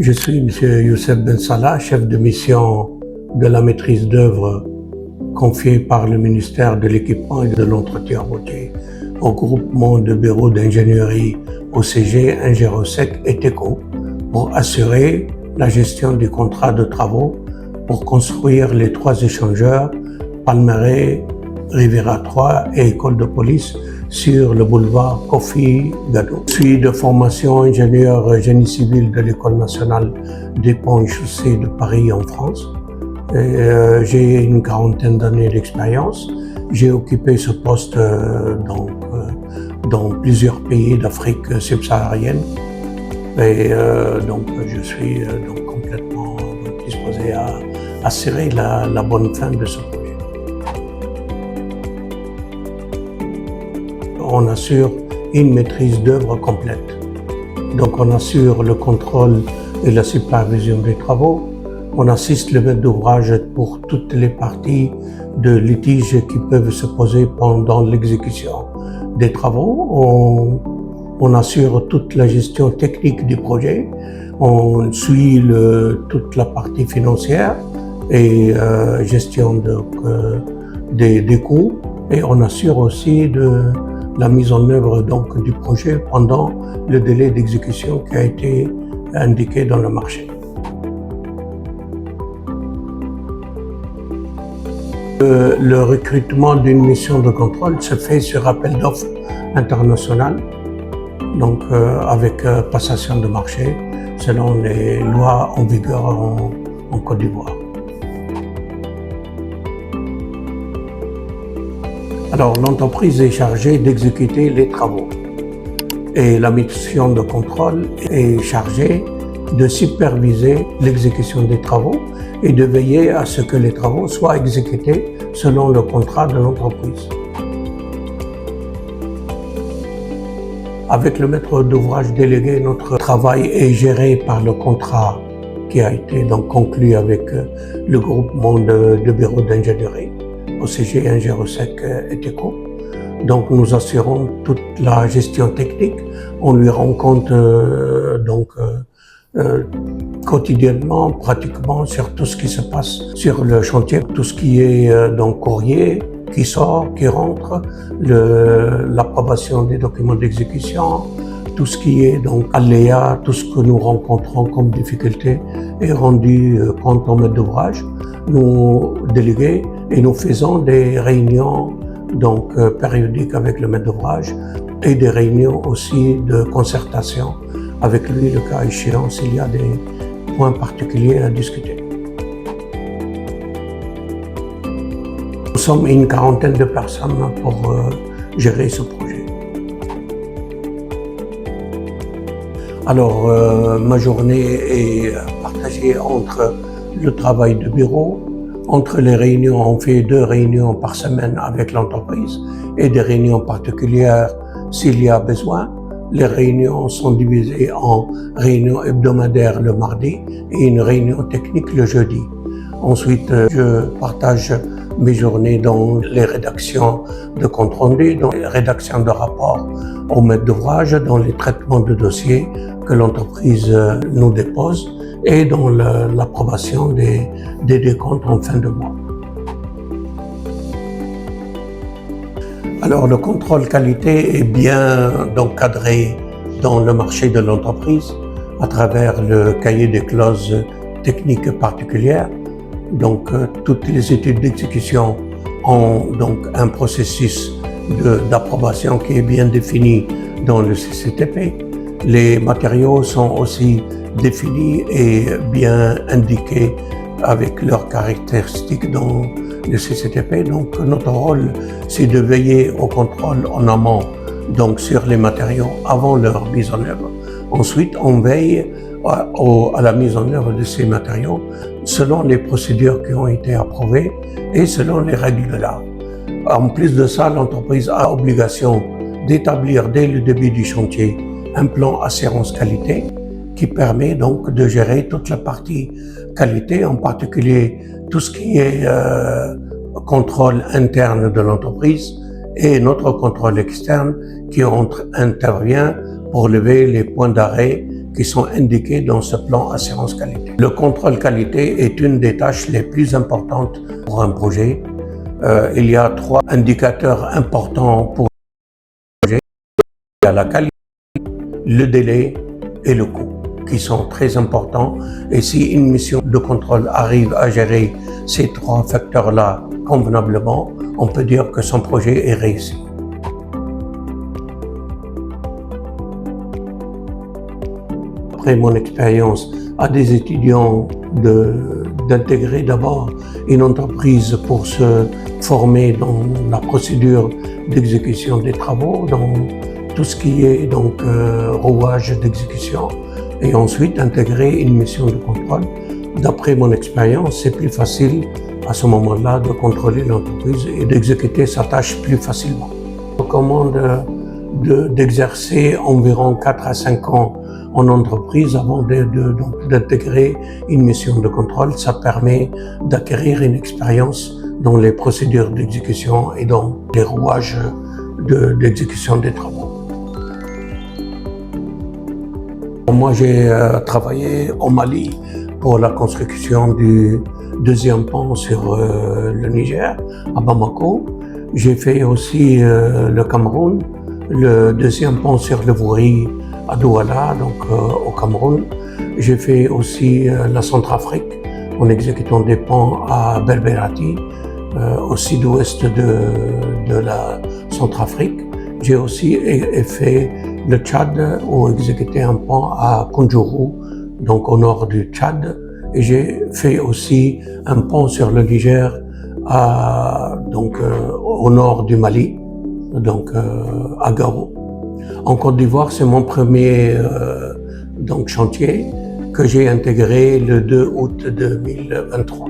Je suis M. Youssef Ben Salah, chef de mission de la maîtrise d'œuvre confiée par le ministère de l'Équipement et de l'Entretien routier au groupement de bureaux d'ingénierie OCG, Ingérosec et TECO pour assurer la gestion du contrat de travaux pour construire les 3 échangeurs Palmeraie, Riviera 3 et École de police sur le boulevard Kofi Gado. Je suis de formation ingénieur génie civil de l'École nationale des ponts et chaussées de Paris en France. J'ai une quarantaine d'années d'expérience. J'ai occupé ce poste dans plusieurs pays d'Afrique subsaharienne. Donc je suis complètement disposé à assurer la bonne fin de ce projet. On assure une maîtrise d'œuvre complète. Donc on assure le contrôle et la supervision des travaux. On assiste le maître d'ouvrage pour toutes les parties de litige qui peuvent se poser pendant l'exécution des travaux. On assure toute la gestion technique du projet. On suit toute la partie financière et gestion des coûts. Et on assure aussi la mise en œuvre du projet pendant le délai d'exécution qui a été indiqué dans le marché. Le recrutement d'une mission de contrôle se fait sur appel d'offres international, avec passation de marché selon les lois en vigueur en Côte d'Ivoire. Alors, l'entreprise est chargée d'exécuter les travaux et la mission de contrôle est chargée de superviser l'exécution des travaux et de veiller à ce que les travaux soient exécutés selon le contrat de l'entreprise. Avec le maître d'ouvrage délégué, notre travail est géré par le contrat qui a été conclu avec le groupement de bureaux d'ingénierie, OCG, Ingérosec et TECO. Donc nous assurons toute la gestion technique. On lui rend compte quotidiennement, pratiquement, sur tout ce qui se passe sur le chantier, tout ce qui est courrier qui sort, qui rentre, l'approbation des documents d'exécution, tout ce qui est aléa, tout ce que nous rencontrons comme difficulté est rendu compte au maître d'ouvrage, nous délégués, et nous faisons des réunions périodiques avec le maître d'ouvrage et des réunions aussi de concertation avec lui, le cas échéant, s'il y a des points particuliers à discuter. Nous sommes une quarantaine de personnes pour gérer ce projet. Alors, ma journée est partagée entre le travail de bureau, entre les réunions, on fait 2 réunions par semaine avec l'entreprise et des réunions particulières s'il y a besoin. Les réunions sont divisées en réunions hebdomadaires le mardi et une réunion technique le jeudi. Ensuite, je partage mes journées dans les rédactions de compte rendu, dans les rédactions de rapports au maître d'ouvrage, dans les traitements de dossiers que l'entreprise nous dépose et dans l'approbation des décomptes en fin de mois. Alors le contrôle qualité est bien cadré dans le marché de l'entreprise à travers le cahier des clauses techniques particulières. Toutes les études d'exécution ont un processus d'approbation qui est bien défini dans le CCTP. Les matériaux sont aussi définis et bien indiqués avec leurs caractéristiques dans le CCTP. Donc notre rôle, c'est de veiller au contrôle en amont, sur les matériaux avant leur mise en œuvre. Ensuite, on veille à la mise en œuvre de ces matériaux selon les procédures qui ont été approuvées et selon les règles de l'art. En plus de ça, l'entreprise a obligation d'établir dès le début du chantier un plan assurance qualité qui permet de gérer toute la partie qualité, en particulier tout ce qui est contrôle interne de l'entreprise et notre contrôle externe qui intervient pour lever les points d'arrêt qui sont indiqués dans ce plan assurance qualité. Le contrôle qualité est une des tâches les plus importantes pour un projet. Il y a 3 indicateurs importants pour le projet. Il y a la qualité, le délai et le coût, qui sont très importants. Et si une mission de contrôle arrive à gérer ces 3 facteurs-là convenablement, on peut dire que son projet est réussi. Après mon expérience à des étudiants d'intégrer d'abord une entreprise pour se former dans la procédure d'exécution des travaux, dans tout ce qui est donc rouage d'exécution, et ensuite intégrer une mission de contrôle. D'après mon expérience, c'est plus facile à ce moment-là de contrôler l'entreprise et d'exécuter sa tâche plus facilement. Je recommande d'exercer environ 4 à 5 ans en entreprise avant d'intégrer une mission de contrôle. Ça permet d'acquérir une expérience dans les procédures d'exécution et dans les rouages d'exécution des travaux. Moi, j'ai travaillé au Mali pour la construction du 2e pont sur le Niger, à Bamako. J'ai fait aussi le Cameroun, le 2e pont sur le Vouri à Douala, donc au Cameroun. J'ai fait aussi la Centrafrique en exécutant des ponts à Berberati, au sud-ouest de la Centrafrique. J'ai aussi fait le Tchad ou exécuté un pont à Kundjourou, donc au nord du Tchad. Et j'ai fait aussi un pont sur le Niger au nord du Mali, donc à Gao. En Côte d'Ivoire, c'est mon premier chantier que j'ai intégré le 2 août 2023.